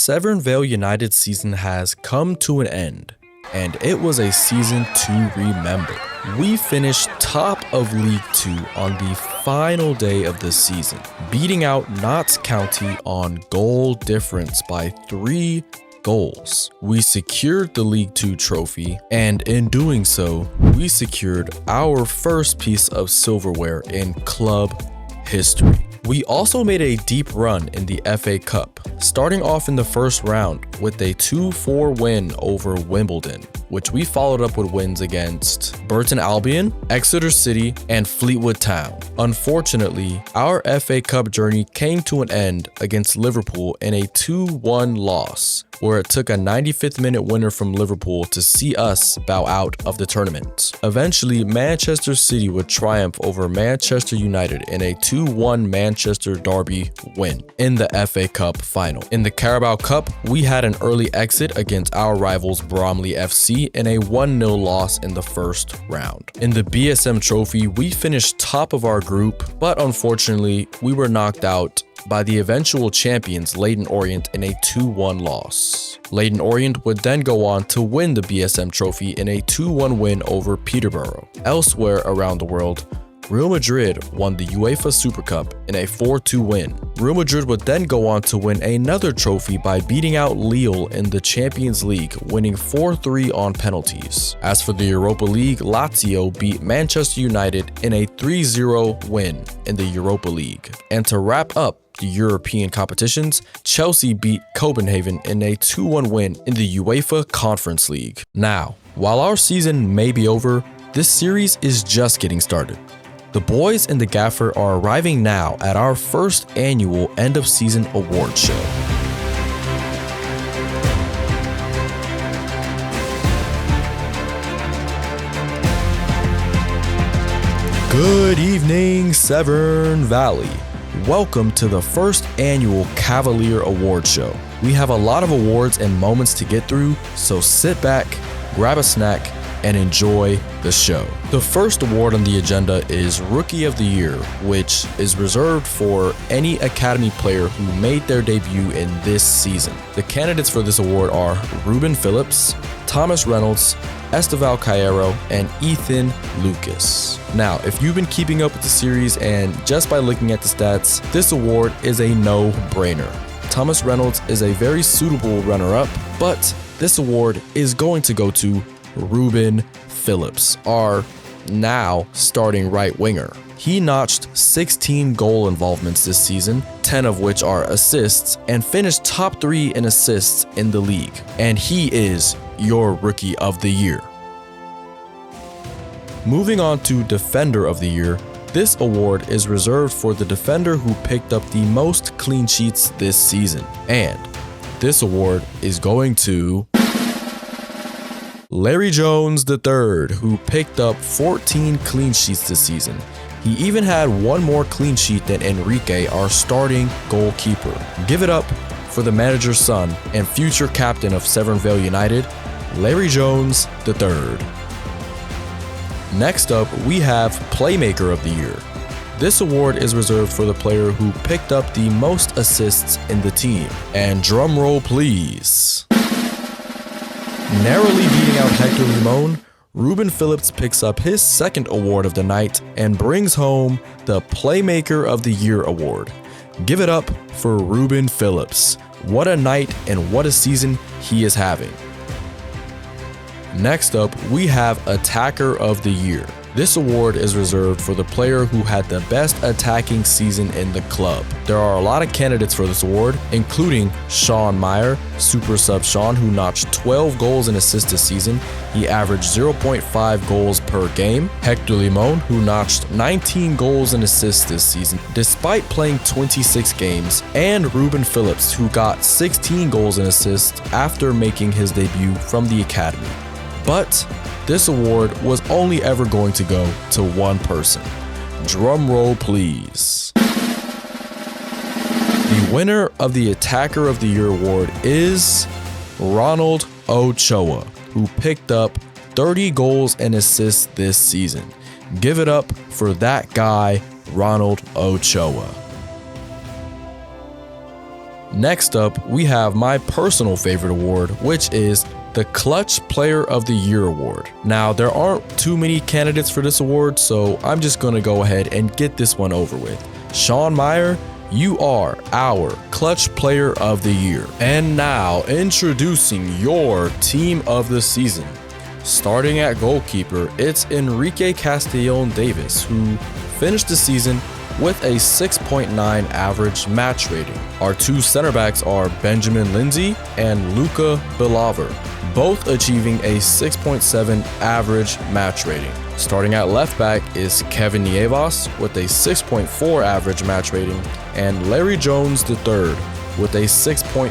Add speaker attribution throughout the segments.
Speaker 1: Severn Vale United season has come to an end, and it was a season to remember. We finished top of League 2 on the final day of the season, beating out Notts County on goal difference by 3 goals. We secured the League 2 trophy, and in doing so, we secured our first piece of silverware in club history. We also made a deep run in the FA Cup, starting off in the first round with a 2-4 win over Wimbledon, which we followed up with wins against Burton Albion, Exeter City, and Fleetwood Town. Unfortunately, our FA Cup journey came to an end against Liverpool in a 2-1 loss, where it took a 95th minute winner from Liverpool to see us bow out of the tournament. Eventually, Manchester City would triumph over Manchester United in a 2-1 Manchester derby win in the FA Cup final. In the Carabao Cup, we had an early exit against our rivals Bromley FC in a 1-0 loss in the first round. In the BSM Trophy, we finished top of our group, but unfortunately, we were knocked out by the eventual champions Leyton Orient in a 2-1 loss. Leyton Orient would then go on to win the BSM Trophy in a 2-1 win over Peterborough. Elsewhere around the world, Real Madrid won the UEFA Super Cup in a 4-2 win. Real Madrid would then go on to win another trophy by beating out Lille in the Champions League, winning 4-3 on penalties. As for the Europa League, Lazio beat Manchester United in a 3-0 win in the Europa League. And to wrap up the European competitions, Chelsea beat Copenhagen in a 2-1 win in the UEFA Conference League. Now, while our season may be over, this series is just getting started. The boys and the gaffer are arriving now at our first annual end-of-season award show. Good evening, Severn Valley. Welcome to the first annual Cavalier Award Show. We have a lot of awards and moments to get through, so sit back, grab a snack, and enjoy the show. The first award on the agenda is Rookie of the Year, which is reserved for any academy player who made their debut in this season. The candidates for this award are Ruben Phillips, Thomas Reynolds, Esteval Cairo, and Ethan Lucas. Now, if you've been keeping up with the series and just by looking at the stats, this award is a no-brainer. Thomas Reynolds is a very suitable runner-up, but this award is going to go to Ruben Phillips, our now starting right winger. He notched 16 goal involvements this season, 10 of which are assists, and finished top 3 in assists in the league. And he is your Rookie of the Year. Moving on to Defender of the Year, this award is reserved for the defender who picked up the most clean sheets this season. And this award is going to Larry Jones III, who picked up 14 clean sheets this season. He even had one more clean sheet than Enrique, our starting goalkeeper. Give it up for the manager's son and future captain of Severn Vale United, Larry Jones III. Next up, we have Playmaker of the Year. This award is reserved for the player who picked up the most assists in the team. And drum roll please. Narrowly beating out Hector Limon, Ruben Phillips picks up his second award of the night and brings home the Playmaker of the Year award. Give it up for Ruben Phillips. What a night and what a season he is having. Next up, we have Attacker of the Year. This award is reserved for the player who had the best attacking season in the club. There are a lot of candidates for this award, including Sean Meyer, Super Sub Sean, who notched 12 goals and assists this season. He averaged 0.5 goals per game. Hector Limon, who notched 19 goals and assists this season, despite playing 26 games. And Ruben Phillips, who got 16 goals and assists after making his debut from the academy. But this award was only ever going to go to one person. Drum roll please. The winner of the Attacker of the Year award is Ronald Ochoa, who picked up 30 goals and assists this season. Give it up for that guy, Ronald Ochoa. Next up, we have my personal favorite award, which is the Clutch Player of the Year award. Now, there aren't too many candidates for this award, so I'm just gonna go ahead and get this one over with. Sean Meyer, you are our Clutch Player of the Year. And now, introducing your Team of the Season. Starting at goalkeeper, it's Enrique Castellón-Davis, who finished the season with a 6.9 average match rating. Our two center backs are Benjamin Lindsay and Luca Bilaver, both achieving a 6.7 average match rating. Starting at left back is Kevin Nievas with a 6.4 average match rating, and Larry Jones III with a 6.5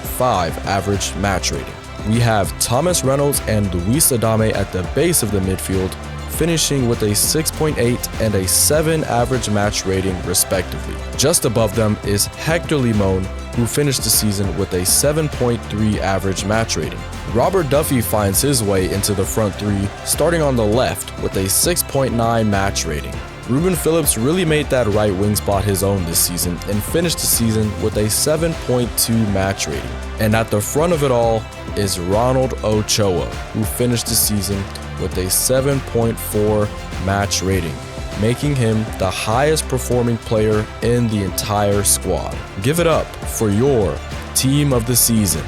Speaker 1: average match rating. We have Thomas Reynolds and Luis Adame at the base of the midfield, finishing with a 6.8 and a 7 average match rating respectively. Just above them is Hector Limon, who finished the season with a 7.3 average match rating. Robert Duffy finds his way into the front three, starting on the left with a 6.9 match rating. Ruben Phillips really made that right wing spot his own this season and finished the season with a 7.2 match rating. And at the front of it all is Ronald Ochoa, who finished the season with a 7.4 match rating, making him the highest performing player in the entire squad. Give it up for your Team of the Season.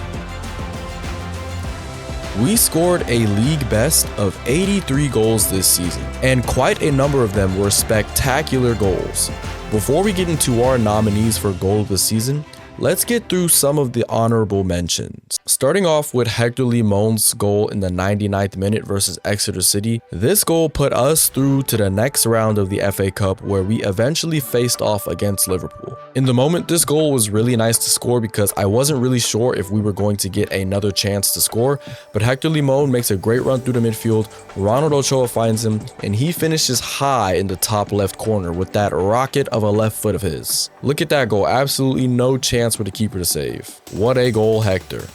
Speaker 1: We scored a league best of 83 goals this season, and quite a number of them were spectacular goals. Before we get into our nominees for Goal of the Season, let's get through some of the honorable mentions. Starting off with Hector Limon's goal in the 99th minute versus Exeter City. This goal put us through to the next round of the FA Cup, where we eventually faced off against Liverpool. In the moment, this goal was really nice to score because I wasn't really sure if we were going to get another chance to score, but Hector Limon makes a great run through the midfield. Ronald Ochoa finds him, and he finishes high in the top left corner with that rocket of a left foot of his. Look at that goal, absolutely no chance for the keeper to save. What a goal, Hector.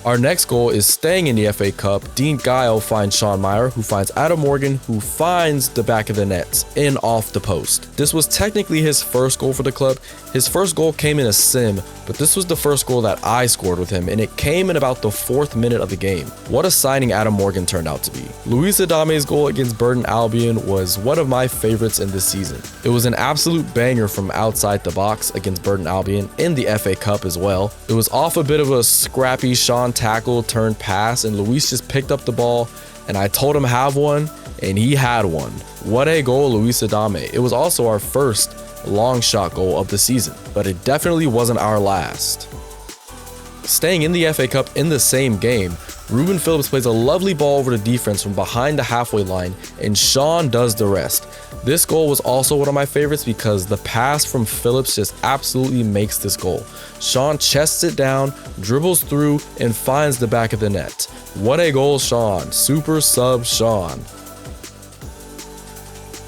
Speaker 1: Our next goal is staying in the FA Cup. Dean Guile finds Sean Meyer, who finds Adam Morgan, who finds the back of the net in off the post. This was technically his first goal for the club. His first goal came in a sim, but this was the first goal that I scored with him, and it came in about the 4th minute of the game. What a signing Adam Morgan turned out to be. Luis Adame's goal against Burton Albion was one of my favorites in this season. It was an absolute banger from outside the box against Burton Albion in the FA Cup as well. It was off a bit of a scrappy Sean tackle turned pass, and Luis just picked up the ball, and I told him have one, and he had one. What a goal, Luis Adame. It was also our first long shot goal of the season, but it definitely wasn't our last. Staying in the FA Cup in the same game, Ruben Phillips plays a lovely ball over the defense from behind the halfway line, and Sean does the rest. This goal was also one of my favorites because the pass from Phillips just absolutely makes this goal. Sean chests it down, dribbles through, and finds the back of the net. What a goal, Sean. Super sub Sean.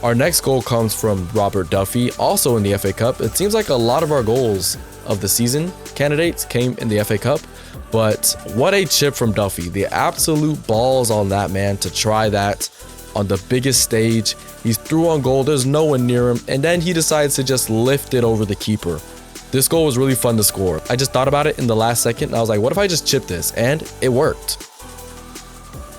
Speaker 1: Our next goal comes from Robert Duffy, also in the FA Cup. It seems like a lot of our goals of the season candidates came in the FA Cup, but what a chip from Duffy. The absolute balls on that man to try that on the biggest stage. He's through on goal, there's no one near him, and then he decides to just lift it over the keeper. This goal was really fun to score. I just thought about it in the last second, and I was like, what if I just chip this? And it worked.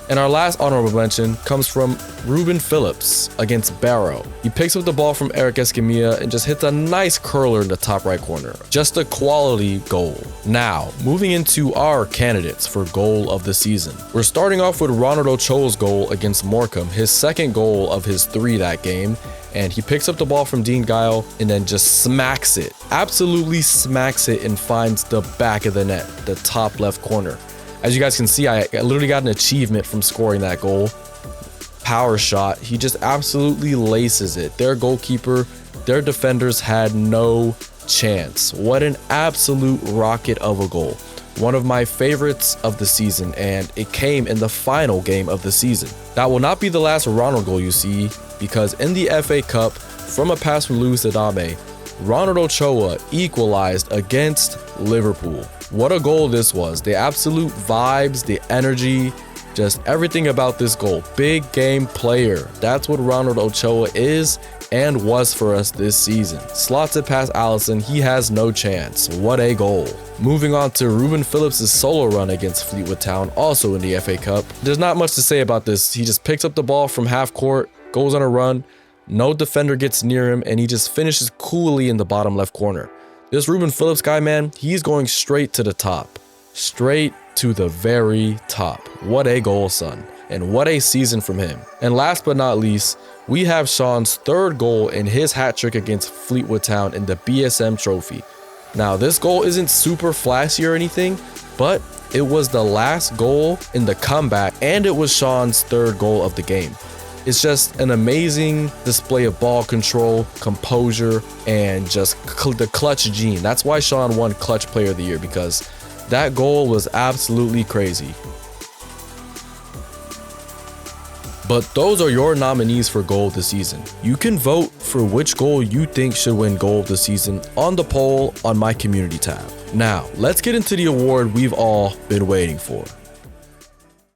Speaker 1: And our last honorable mention comes from Ruben Phillips against Barrow. He picks up the ball from Eric Escamilla and just hits a nice curler in the top right corner. Just a quality goal. Now, moving into our candidates for goal of the season. We're starting off with Ronald Ochoa's goal against Morecambe, his second goal of his 3 that game. And he picks up the ball from Dean Guile and then just smacks it. Absolutely smacks it and finds the back of the net, the top left corner. As you guys can see, I literally got an achievement from scoring that goal. Power shot. He just absolutely laces it. Their goalkeeper, their defenders had no chance. What an absolute rocket of a goal. One of my favorites of the season, and it came in the final game of the season. That will not be the last Ronald goal you see, because in the FA Cup, from a pass from Luis Adame, Ronald Ochoa equalized against Liverpool. What a goal this was. The absolute vibes, the energy, just everything about this goal. Big game player. That's what Ronald Ochoa is, and was for us this season. Slots it past Allison, he has no chance. What a goal. Moving on to Ruben Phillips' solo run against Fleetwood Town, also in the FA Cup. There's not much to say about this. He just picks up the ball from half court, goes on a run, no defender gets near him, and he just finishes coolly in the bottom left corner. This Ruben Phillips guy, man, he's going straight to the top. Straight to the very top. What a goal, son. And what a season from him. And last but not least, we have Sean's third goal in his hat trick against Fleetwood Town in the BSM Trophy. Now, this goal isn't super flashy or anything, but it was the last goal in the comeback, and it was Sean's third goal of the game. It's just an amazing display of ball control, composure, and just the clutch gene. That's why Sean won Clutch Player of the Year, because that goal was absolutely crazy. But those are your nominees for goal of the season. You can vote for which goal you think should win goal of the season on the poll on my community tab. Now, let's get into the award we've all been waiting for.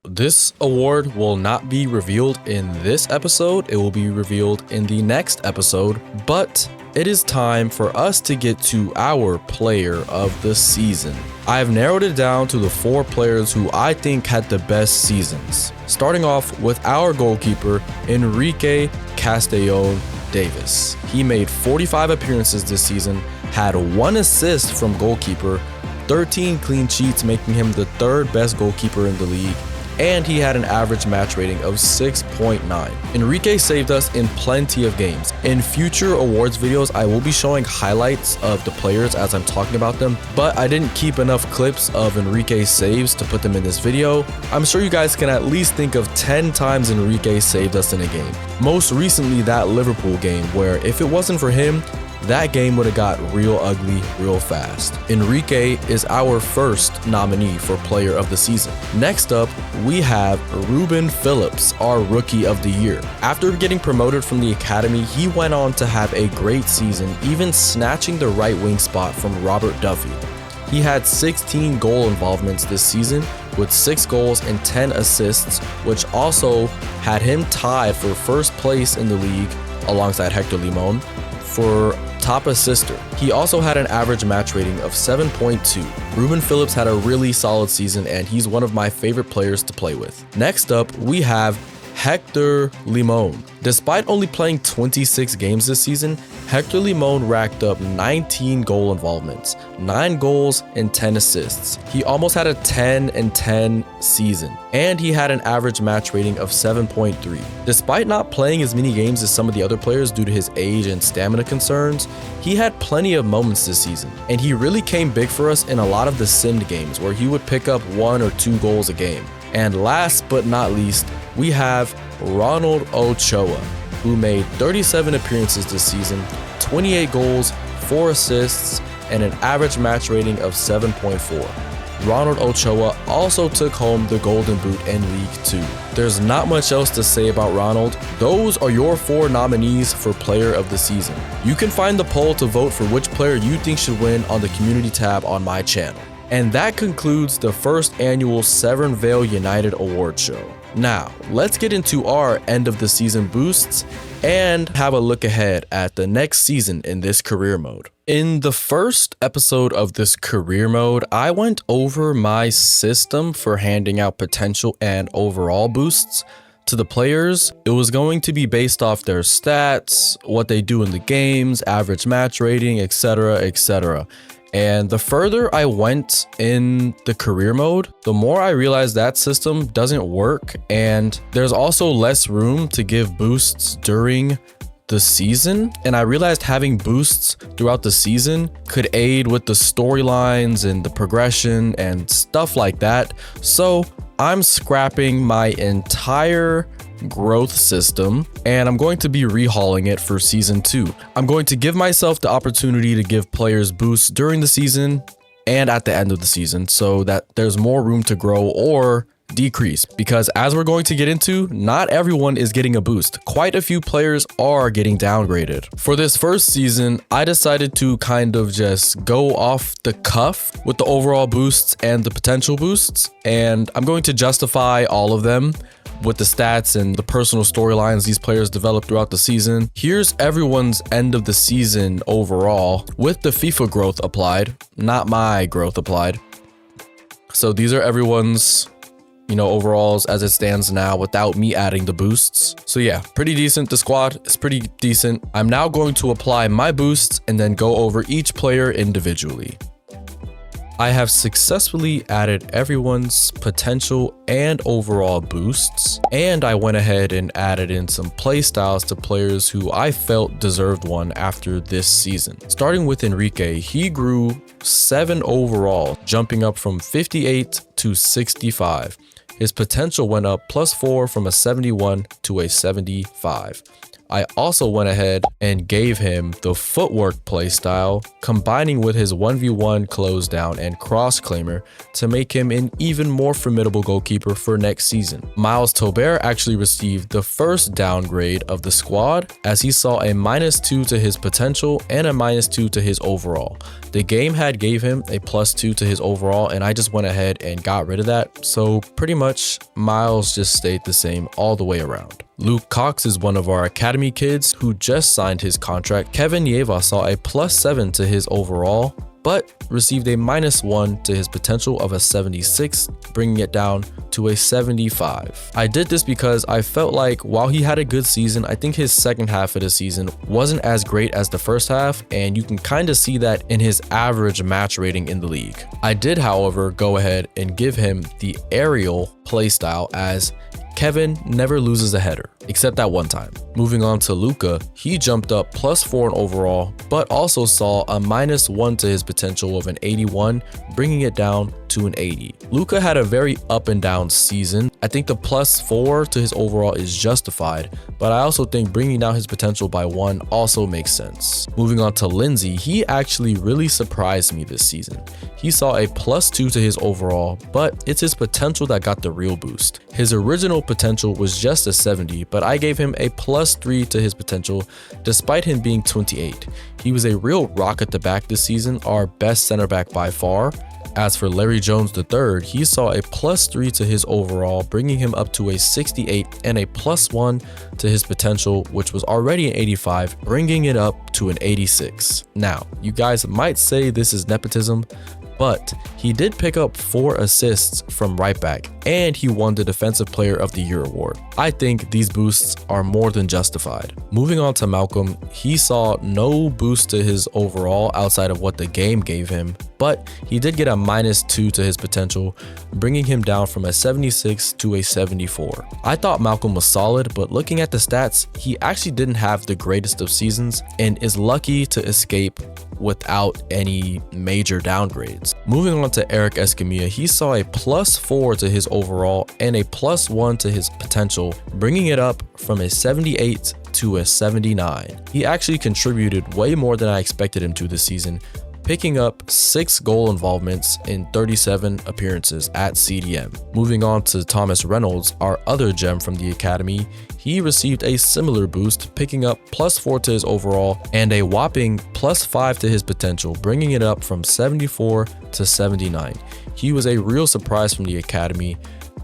Speaker 1: This award will not be revealed in this episode. It will be revealed in the next episode, but it is time for us to get to our player of the season. I've narrowed it down to the 4 players who I think had the best seasons. Starting off with our goalkeeper, Enrique Castellón Davis. He made 45 appearances this season, had 1 assist from goalkeeper, 13 clean sheets, making him the 3rd best goalkeeper in the league, and he had an average match rating of 6.9. Enrique saved us in plenty of games. In future awards videos, I will be showing highlights of the players as I'm talking about them, but I didn't keep enough clips of Enrique's saves to put them in this video. I'm sure you guys can at least think of 10 times Enrique saved us in a game. Most recently, that Liverpool game, where if it wasn't for him, that game would have got real ugly real fast. Enrique is our first nominee for player of the season. Next up, we have Ruben Phillips, our rookie of the year. After getting promoted from the academy, he went on to have a great season, even snatching the right wing spot from Robert Duffy. He had 16 goal involvements this season with 6 goals and 10 assists, which also had him tied for first place in the league alongside Hector Limon for top assister. He also had an average match rating of 7.2. Ruben Phillips had a really solid season, and he's one of my favorite players to play with. Next up, we have Hector Limon. Despite only playing 26 games this season, Hector Limon racked up 19 goal involvements, 9 goals and 10 assists. He almost had a 10-10 season, and he had an average match rating of 7.3. Despite not playing as many games as some of the other players due to his age and stamina concerns, he had plenty of moments this season, and he really came big for us in a lot of the simmed games where he would pick up 1 or 2 goals a game. And last but not least, we have Ronald Ochoa, who made 37 appearances this season, 28 goals, 4 assists, and an average match rating of 7.4. Ronald Ochoa also took home the Golden Boot in League 2. There's not much else to say about Ronald. Those are your 4 nominees for Player of the Season. You can find the poll to vote for which player you think should win on the community tab on my channel. And that concludes the first annual Severn Vale United Award Show. Now, let's get into our end of the season boosts and have a look ahead at the next season in this career mode. In the first episode of this career mode, I went over my system for handing out potential and overall boosts to the players. It was going to be based off their stats, what they do in the games, average match rating, etc., etc. And the further I went in the career mode, the more I realized that system doesn't work, and there's also less room to give boosts during the season. And I realized having boosts throughout the season could aid with the storylines and the progression and stuff like that. So I'm scrapping my entire growth system, and I'm going to be rehauling it for season 2. I'm going to give myself the opportunity to give players boosts during the season and at the end of the season so that there's more room to grow or decrease, because as we're going to get into, not everyone is getting a boost. Quite a few players are getting downgraded. For this first season, I decided to kind of just go off the cuff with the overall boosts and the potential boosts, and I'm going to justify all of them. with the stats and the personal storylines these players developed throughout the season. Here's everyone's end of the season overall with the FIFA growth applied, not my growth applied. So these are everyone's, overalls as it stands now without me adding the boosts. So yeah, pretty decent. The squad is pretty decent. I'm now going to apply my boosts and then go over each player individually. I have successfully added everyone's potential and overall boosts, and I went ahead and added in some playstyles to players who I felt deserved one after this season. Starting with Enrique, he grew 7 overall, jumping up from 58 to 65. His potential went up +4 from a 71 to a 75. I also went ahead and gave him the footwork playstyle, combining with his 1v1 close down and cross claimer to make him an even more formidable goalkeeper for next season. Miles Tobert actually received the first downgrade of the squad as he saw a -2 to his potential and a -2 to his overall. The game had gave him a +2 to his overall, and I just went ahead and got rid of that. So pretty much Miles just stayed the same all the way around. Luke Cox is one of our academy kids who just signed his contract. Kevin Yeva saw a +7 to his overall, but received a -1 to his potential of a 76, bringing it down to a 75. I did this because I felt like while he had a good season, I think his second half of the season wasn't as great as the first half, and you can kind of see that in his average match rating in the league. I did, however, go ahead and give him the aerial playstyle as Kevin never loses a header, except that one time. Moving on to Luca, he jumped up +4 in overall, but also saw a -1 to his potential of an 81, bringing it down to an 80. Luca had a very up and down season. I think the +4 to his overall is justified, but I also think bringing down his potential by 1 also makes sense. Moving on to Lindsay, he actually really surprised me this season. He saw a +2 to his overall, but it's his potential that got the real boost. His original potential was just a 70, but I gave him a +3 to his potential despite him being 28. He was a real rock at the back this season, our best center back by far. As for Larry Jones III, he saw a +3 to his overall, bringing him up to a 68 and a +1 to his potential, which was already an 85, bringing it up to an 86. Now, you guys might say this is nepotism, but he did pick up 4 assists from right back, and he won the Defensive Player of the Year award. I think these boosts are more than justified. Moving on to Malcolm, he saw no boost to his overall outside of what the game gave him, but he did get a -2 to his potential, bringing him down from a 76 to a 74. I thought Malcolm was solid, but looking at the stats, he actually didn't have the greatest of seasons and is lucky to escape without any major downgrades. Moving on to Eric Escamilla, he saw a +4 to his overall and a +1 to his potential, bringing it up from a 78 to a 79. He actually contributed way more than I expected him to this season, picking up 6 goal involvements in 37 appearances at CDM. Moving on to Thomas Reynolds, our other gem from the academy, he received a similar boost, picking up +4 to his overall and a whopping +5 to his potential, bringing it up from 74 to 79. He was a real surprise from the academy,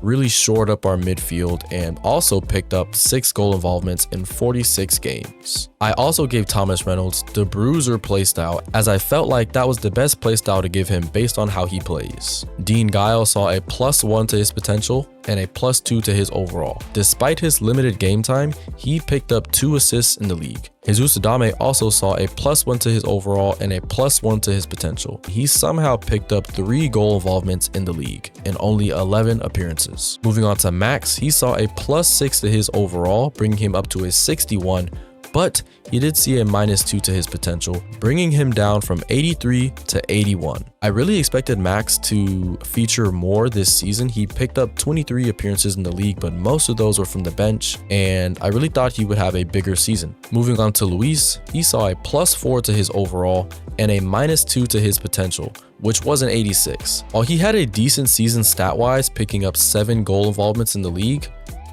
Speaker 1: really shored up our midfield, and also picked up 6 goal involvements in 46 games. I also gave Thomas Reynolds the Bruiser playstyle as I felt like that was the best playstyle to give him based on how he plays. Dean Guile saw a +1 to his potential and a +2 to his overall. Despite his limited game time, he picked up 2 assists in the league. Jesus Adame also saw a +1 to his overall and a +1 to his potential. He somehow picked up 3 goal involvements in the league in only 11 appearances. Moving on to Max, he saw a +6 to his overall, bringing him up to a 61, but he did see a -2 to his potential, bringing him down from 83 to 81. I really expected Max to feature more this season. He picked up 23 appearances in the league, but most of those were from the bench, and I really thought he would have a bigger season. Moving on to Luis, he saw a +4 to his overall and a -2 to his potential, which was an 86. While he had a decent season stat-wise, picking up 7 goal involvements in the league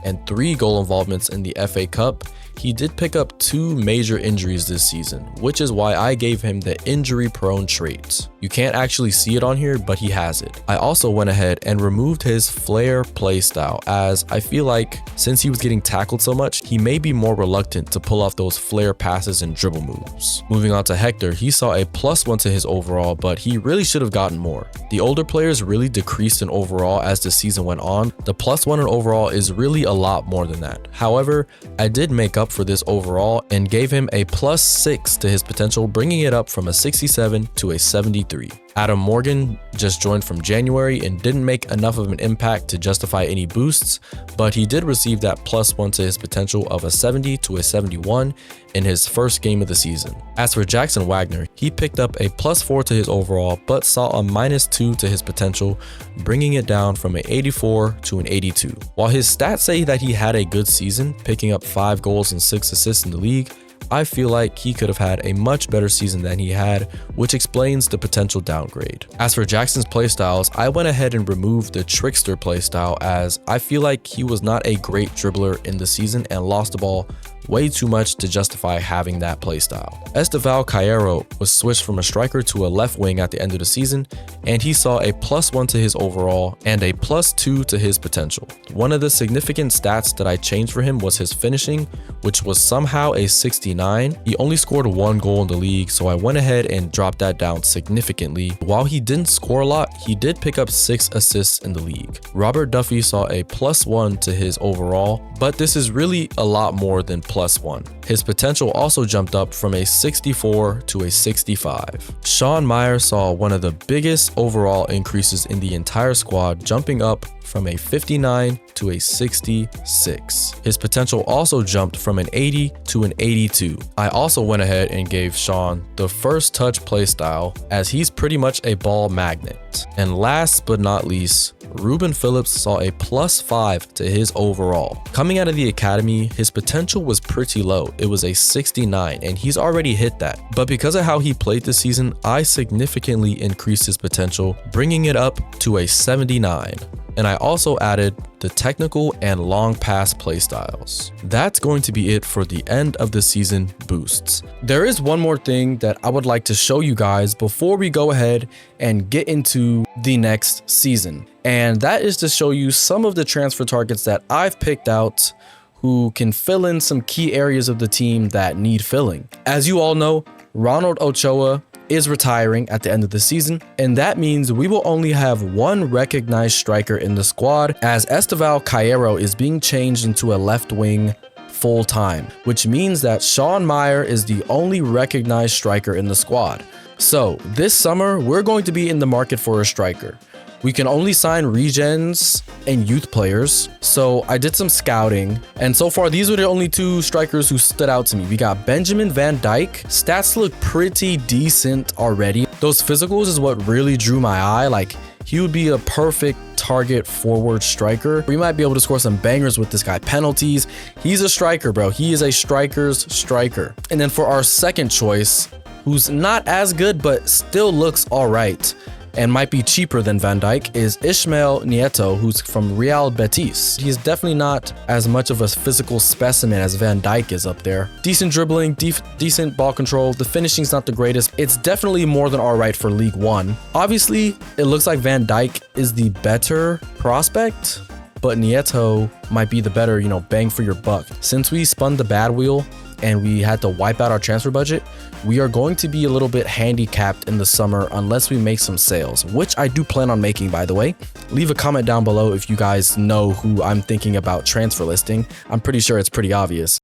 Speaker 1: and 3 goal involvements in the FA Cup, he did pick up 2 major injuries this season, which is why I gave him the injury-prone trait. You can't actually see it on here, but he has it. I also went ahead and removed his flare playstyle, as I feel like since he was getting tackled so much, he may be more reluctant to pull off those flare passes and dribble moves. Moving on to Hector, he saw a +1 to his overall, but he really should have gotten more. The older players really decreased in overall as the season went on. The +1 in overall is really a lot more than that. However, I did make up for this overall and gave him a +6 to his potential, bringing it up from a 67 to a 73. Adam Morgan just joined from January and didn't make enough of an impact to justify any boosts, but he did receive that +1 to his potential of a 70 to a 71 in his first game of the season. As for Jackson Wagner, he picked up a +4 to his overall, but saw a -2 to his potential, bringing it down from an 84 to an 82. While his stats say that he had a good season, picking up 5 goals and 6 assists in the league, I feel like he could have had a much better season than he had, which explains the potential downgrade. As for Jackson's playstyles, I went ahead and removed the trickster playstyle, as I feel like he was not a great dribbler in the season and lost the ball way too much to justify having that playstyle. Esteval Cairo was switched from a striker to a left wing at the end of the season, and he saw a +1 to his overall and a +2 to his potential. One of the significant stats that I changed for him was his finishing, which was somehow a 69. He only scored 1 goal in the league, so I went ahead and dropped that down significantly. While he didn't score a lot, he did pick up 6 assists in the league. Robert Duffy saw a +1 to his overall, but this is really a lot more than +1. His potential also jumped up from a 64 to a 65. Sean Meyer saw one of the biggest overall increases in the entire squad, jumping up from a 59 to a 66. His potential also jumped from an 80 to an 82. I also went ahead and gave Sean the first touch playstyle, as he's pretty much a ball magnet. And last but not least, Ruben Phillips saw a +5 to his overall. Coming out of the academy, his potential was pretty low. It was a 69, and he's already hit that. But because of how he played this season, I significantly increased his potential, bringing it up to a 79. And I also added the technical and long pass playstyles. That's going to be it for the end of the season boosts. There is one more thing that I would like to show you guys before we go ahead and get into the next season. And that is to show you some of the transfer targets that I've picked out who can fill in some key areas of the team that need filling. As you all know, Ronald Ochoa is retiring at the end of the season, and that means we will only have one recognized striker in the squad, as Esteval Cairo is being changed into a left wing full-time, which means that Sean Meyer is the only recognized striker in the squad. So this summer, we're going to be in the market for a striker. We can only sign regens and youth players. So I did some scouting, and so far these were the only 2 strikers who stood out to me. We got Benjamin Van Dijk. Stats look pretty decent already. Those physicals is what really drew my eye. Like, he would be a perfect target forward striker. We might be able to score some bangers with this guy. Penalties. He's a striker, bro. He is a striker's striker. And then for our second choice, who's not as good but still looks all right and might be cheaper than Van Dijk, is Ismael Nieto, who's from Real Betis. He's definitely not as much of a physical specimen as Van Dijk is up there. Decent dribbling, decent ball control. The finishing's not the greatest. It's definitely more than all right for League One. Obviously, it looks like Van Dijk is the better prospect, but Nieto might be the better, bang for your buck. Since we spun the bad wheel and we had to wipe out our transfer budget, we are going to be a little bit handicapped in the summer unless we make some sales, which I do plan on making, by the way. Leave a comment down below if you guys know who I'm thinking about transfer listing. I'm pretty sure it's pretty obvious.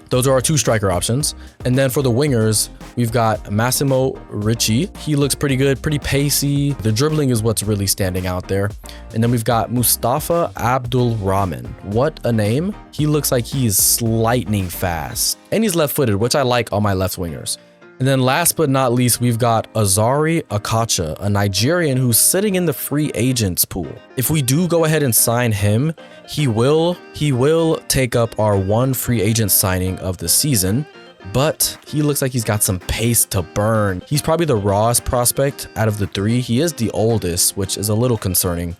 Speaker 1: Those are our 2 striker options. And then for the wingers, we've got Massimo Ricci. He looks pretty good, pretty pacey. The dribbling is what's really standing out there. And then we've got Mustafa Abdul Rahman. What a name. He looks like he is lightning fast. And he's left-footed, which I like on my left wingers. And then last but not least, we've got Azari Akacha, a Nigerian who's sitting in the free agents pool. If we do go ahead and sign him, he will take up our 1 free agent signing of the season, but he looks like he's got some pace to burn. He's probably the rawest prospect out of the 3. He is the oldest, which is a little concerning.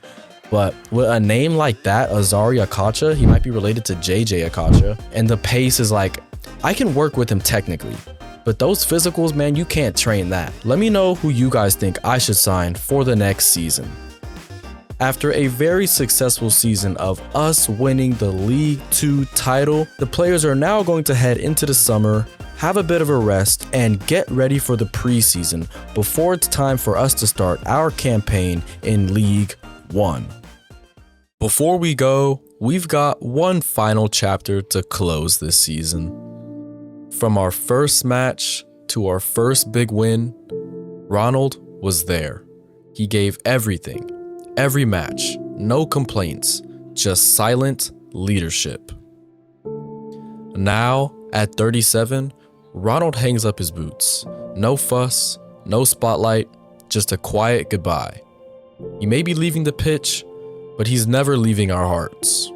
Speaker 1: But with a name like that, Azari Akacha, he might be related to JJ Akacha. And the pace is like, I can work with him technically, But those physicals, man, you can't train that. Let me know who you guys think I should sign for the next season. After a very successful season of us winning the League 2 title, the players are now going to head into the summer, have a bit of a rest, and get ready for the preseason before it's time for us to start our campaign in League 1. Before we go, we've got one final chapter to close this season. From our first match to our first big win, Ronald was there. He gave everything. Every match, no complaints, just silent leadership. Now, at 37, Ronald hangs up his boots. No fuss, no spotlight, just a quiet goodbye. He may be leaving the pitch, but he's never leaving our hearts.